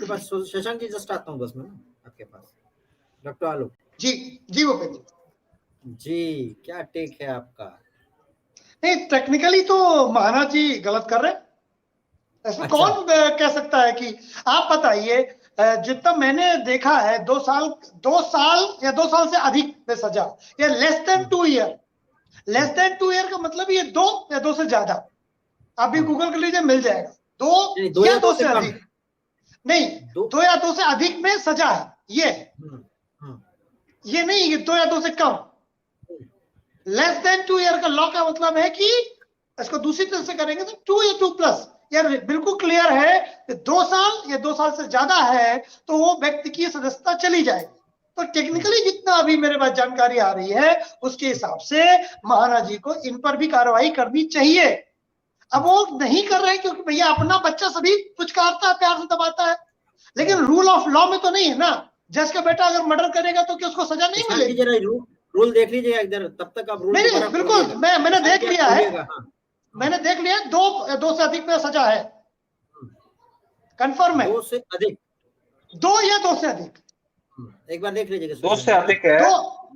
पास Shashank ji just आता हूँ 10 minute आपके पास। डॉक्टर आलोक जी जी भूपेंद्र जी, क्या टेक है आपका? नहीं, टेक्निकली तो महाराज जी गलत कर रहे हैं। ऐसा अच्छा। कौन कह सकता है कि आप बताइए, जितना मैंने देखा है 2 साल या 2 साल से अधिक में सजा या less than 2 year. Less than 2 year का मतलब ये 2 या 2 से ज्यादा। आप भी गूगल कर लीजिए, मिल जाएगा। 2 या 2 से अधिक नहीं, 2 या 2 से अधिक में सजा है ये नहीं, ये 2 या 2 से कम। लेस देन 2 ईयर का लॉ का मतलब है कि इसको दूसरी तरह से करेंगे तो 2 या 2 प्लस। यार बिल्कुल क्लियर है कि 2 साल या 2 साल से ज्यादा है तो वो व्यक्ति की सदस्यता चली जाएगी। तो टेक्निकली जितना अभी मेरे पास जानकारी आ रही है उसके हिसाब से महाराज जी को इन पर भी कार्रवाई करनी चाहिए। अब वो नहीं कर रहे हैं क्योंकि भैया अपना बच्चा सभी पुचकारता है, प्यार से दबाता है, लेकिन रूल ऑफ लॉ में तो नहीं है ना। जज का बेटा अगर मर्डर करेगा तो क्या उसको सजा नहीं मिलेगी? रूल देख लीजिए इधर, तब तक आप रूल नहीं, बिल्कुल मैंने देख लिया है। मैंने देख लिया 2 से अधिक में सजा है, कंफर्म है। 2 से अधिक, 2 या 2 से अधिक, एक बार देख लीजिएगा। 2 से अधिक है,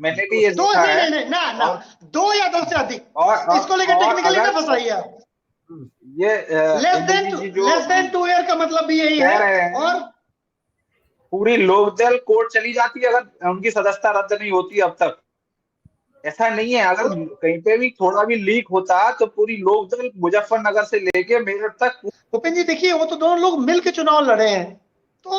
मैंने भी ये देखा है। नहीं ना 2 या 2 से अधिक, इसको लेकर टेक्निकली ना फंसाइए आप। ये लेस देन 2 ईयर का मतलब भी यही है। और पूरी लोकदल कोर्ट चली जाती है अगर उनकी सदस्यता रद्द नहीं होती अब तक। ऐसा नहीं है, अगर कहीं पे भी थोड़ा भी लीक होता तो पूरी लोकदल मुजफ्फरनगर से लेके मेरठ तक। भूपेंद्र जी देखिए, वो तो दोनों लोग मिलकर चुनाव लड़े हैं, तो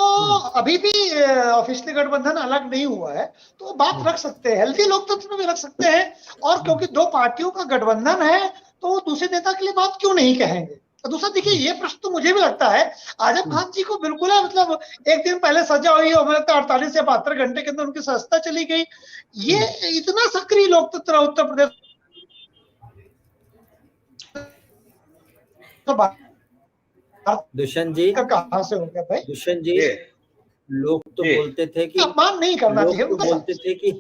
अभी भी ऑफिशियली गठबंधन अलग नहीं हुआ है, तो बात रख सकते हैं, हेल्थी लोकतंत्र में रख सकते हैं। और क्योंकि 2 पार्टियों का गठबंधन है तो दूसरे नेता के लिए बात क्यों नहीं कहेंगे। तो दूसरा देखिए, ये प्रश्न तो मुझे भी लगता है आजम खान जी को बिल्कुल है, मतलब एक दिन पहले सजा हुई है, मुझे लगता है 48 या 72 घंटे के अंदर उनकी सदस्यता चली गई। ये इतना सक्रिय लोकतंत्र उत्तर प्रदेश दुष्यंत जी कहां से हो गया भाई? दुष्यंत जी, लोग तो बोलते थे कि अपमान नहीं करना चाहिए, लोग तो बोलते थे कि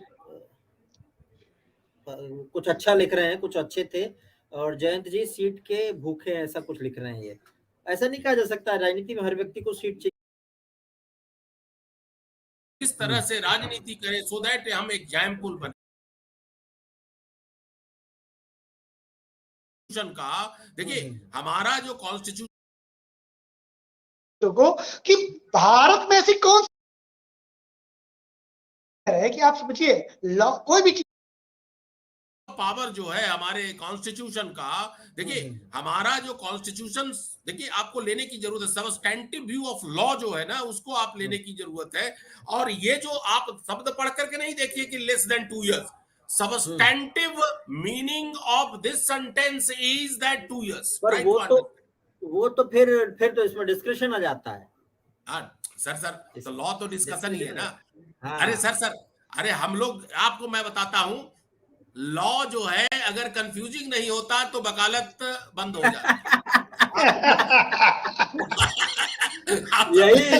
कुछ अच्छा लिख रहे हैं, कुछ अच्छे थे, और जयंत जी सीट के भूखे ऐसा कुछ लिख रहे हैं। ये ऐसा नहीं कहा जा सकता, राजनीति में हर व्यक्ति को सीट चाहिए। इस तरह से राजनीति करें सो दैट हम एग्जाम्पल बने का। देखिए हमारा जो कॉन्स्टिट्यूशन को कि भारत में ऐसी कौन है कि आप समझिए कोई भी पावर जो है हमारे कॉन्स्टिट्यूशन का। देखिए हमारा जो कॉन्स्टिट्यूशन, देखिए आपको लेने की जरूरत है, सबस्टैंटिव व्यू ऑफ लॉ जो है ना उसको आप लेने की जरूरत है। और ये जो आप शब्द पढ़ करके नहीं देखिए कि less than 2 years, substantive meaning of this sentence is that 2 years. पर वो तो फिर तो इसमें डिस्कशन आ जाता है। सर तो लॉ तो डिस्कशन ही है ना। अरे सर अरे हम लोग, आपको मैं बताता हूं, लॉ जो है अगर कंफ्यूजिंग नहीं होता तो वकालत बंद हो जाती। यही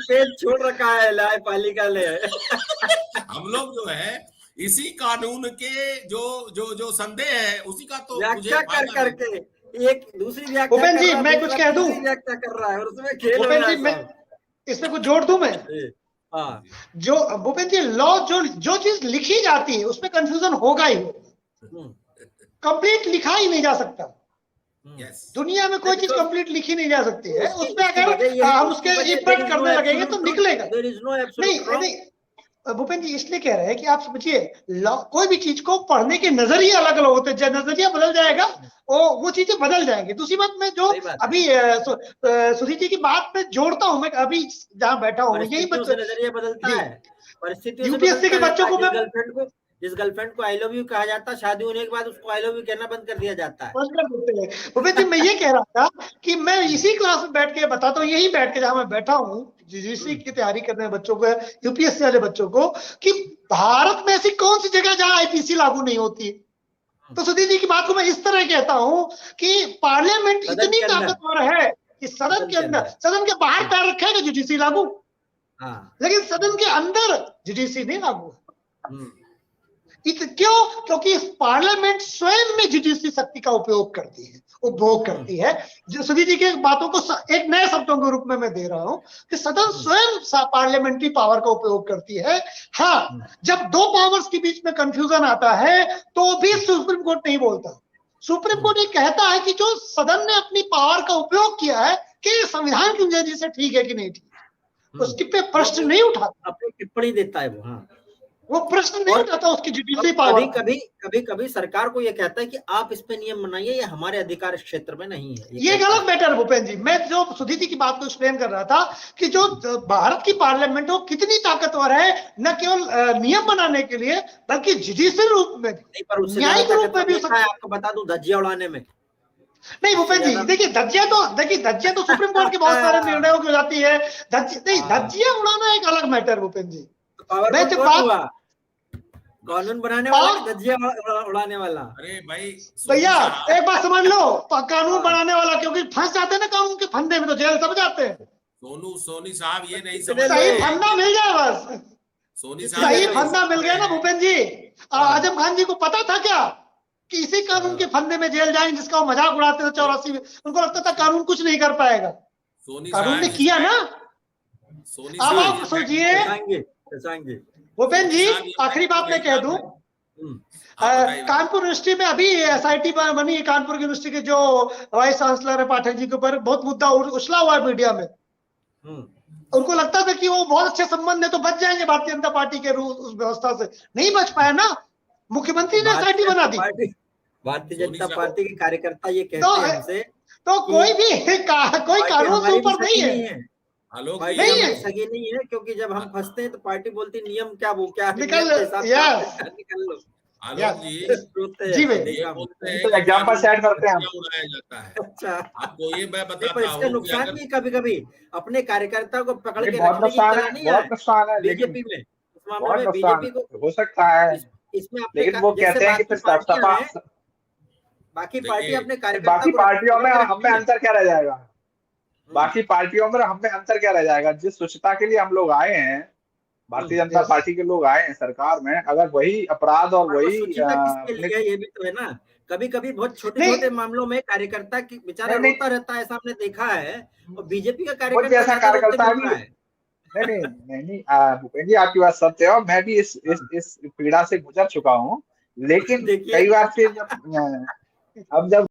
पेज छोड़ रखा है न्यायपालिका ने। हम लोग जो है इसी कानून के जो संदेह है उसी का तो व्याख्या कर करके एक दूसरी व्याख्या। भूपेंद्र जी मैं कुछ कह दूं, व्याख्या कर रहा है और उसमें खेल हो रहा है। मैं इसमें कुछ जोड़ दूं मैं। जो भूपेंद्र जी, लॉ जो चीज लिखी जाती है उसमें कंफ्यूजन होगा ही होगा। कंप्लीट लिखा ही नहीं जा सकता। दुनिया में कोई चीज कंप्लीट लिखी नहीं जा सकती है। उसमें अगर हम उसके इम्प्रेट करने लगेंगे तो निकलेगा नहीं। भूपेंद्र जी इसलिए कह रहे हैं कि आप समझिए, कोई भी चीज को पढ़ने के नजरिए अलग अलग होते हैं, नजरिया बदल जाएगा वो चीजें बदल जाएंगी। दूसरी बात, मैं जो अभी सुधीर जी की बात में जोड़ता हूं, मैं अभी जहां बैठा हूँ यही नजरिया बदलता है। परिस्थितियों यूपीएससी के बच्चों को जिस गर्लफ्रेंड को आई लव यू कहा जाता है, शादी होने के बाद उसको आई लव यू कहना बंद कर दिया जाता है। भूपेंद्र जी मैं ये कह रहा था कि मैं इसी क्लास में बैठ के बताता हूँ, यही बैठ के जहां मैं बैठा हूँ जीजीसी की तैयारी करने बच्चों को, यूपीएससी वाले बच्चों को, कि भारत में ऐसी कौन सी जगह जहां आईपीसी लागू नहीं होती। तो सुधीर जी की बात को मैं इस तरह कहता हूं कि पार्लियामेंट इतनी ताकतवर है कि सदन के अंदर, सदन के बाहर पैर रखेगा जीजीसी लागू, लेकिन सदन के अंदर जीजीसी नहीं लागू। क्यों? क्योंकि पार्लियामेंट स्वयं में जीजीसी शक्ति का उपयोग करती है उपभोग करती है। जो सुधी जी के बातों को एक नए शब्दों के रूप में मैं दे रहा हूं कि सदन स्वयं पार्लियामेंट्री पावर का उपयोग करती है। हाँ, जब दो पावर्स के बीच में कंफ्यूजन आता है तो भी सुप्रीम कोर्ट नहीं बोलता। सुप्रीम कोर्ट ये कहता है कि जो सदन ने अपनी पावर का उपयोग किया है कि संविधान की वजह से ठीक है कि नहीं ठीक, उसके पे प्रश्न नहीं उठाता, अपनी टिप्पणी देता है वो। हाँ, वो प्रश्न नहीं उठाता उसकी जुडिशरी पावर। कभी सरकार को ये कहता है कि आप इस पे नियम बनाइए, ये हमारे अधिकार क्षेत्र में नहीं है। ये गलत मैटर भूपेंद्र जी, मैं जो सुधी जी की बात को एक्सप्लेन कर रहा था कि जो भारत की पार्लियामेंट वो कितनी ताकतवर है, न केवल नियम बनाने के लिए बल्कि जुडिशरी रूप में, न्यायिक रूप में भी। आपको बता दूं, धज्जियां उड़ाने में नहीं भूपेंद्र जी, देखिए धज्जियां तो सुप्रीम कोर्ट के बहुत सारे निर्णयों की हो जाती है। धज्जियां उड़ाना एक अलग मैटर भूपेंद्र जी। मैं जब बात कानून बनाने वाला, धज्जियां उड़ाने वाला। अरे भाई भैया एक बात समझ लो, कानून बनाने वाला, क्योंकि फंस जाते हैं ना कानून के फंदे में तो जेल सब जाते हैं। सोनी साहब ये नहीं समझ, सही फंदा मिल जाए बस, सोनी साहब सही फंदा मिल गया ना भूपेंद्र जी। आजम खान जी को पता था क्या कि इसी कानून के फंदे में जेल जाएंगे जिसका वो मजाक उड़ाते थे 84 में? उनको लगता था कानून कुछ नहीं कर पाएगा, कानून ने किया ना। अब आप सोचिए भूपेंद्र जी, आखिरी बात मैं कह दूं, कानपुर यूनिवर्सिटी में अभी SIT बनी, कानपुर यूनिवर्सिटी के जो वाइस चांसलर है पाठक जी के ऊपर बहुत मुद्दा उछला हुआ है मीडिया में। उनको लगता था कि वो बहुत अच्छे संबंध है तो बच जाएंगे भारतीय जनता पार्टी के उस व्यवस्था से, नहीं बच पाया ना, मुख्यमंत्री ने SIT बना दी। भारतीय जनता पार्टी के कार्यकर्ता ये कहते हैं हमसे तो कोई कानून से ऊपर नहीं है, नहीं है, सगी नहीं है, क्योंकि जब हम फंसते हैं तो पार्टी बोलती नियम क्या वो क्या निकल लो। आलोक जी जी तो एग्जांपल सेट करते हैं, उड़ाया जाता है। अच्छा, आपको ये मैं बताता हूं, इसका नुकसान भी कभी-कभी अपने कार्यकर्ता को पकड़ के बहुत नुकसान है, बीजेपी में, इस मामले में बीजेपी को हो सकता है, इसमें लेकिन वो कहते हैं कि फिर बाकी पार्टी अपने बाकी पार्टियों में हमें अंतर क्या रह जाएगा, बाकी पार्टियों में हमें अंतर क्या रह जाएगा? जिस स्वच्छता के लिए हम लोग आए हैं, भारतीय जनता पार्टी के लोग आए हैं सरकार में, अगर वही अपराध और वही ये भी तो है ना, कभी-कभी बहुत छोटे-छोटे मामलों में कार्यकर्ता की बेचारा रोता रहता है, ऐसा हमने देखा है। और बीजेपी का कार्यकर्ता भी नहीं भूपेंद्र जी, आपकी बात सत्य है, मैं भी इस पीड़ा से गुजर चुका हूँ। लेकिन कई बार फिर जब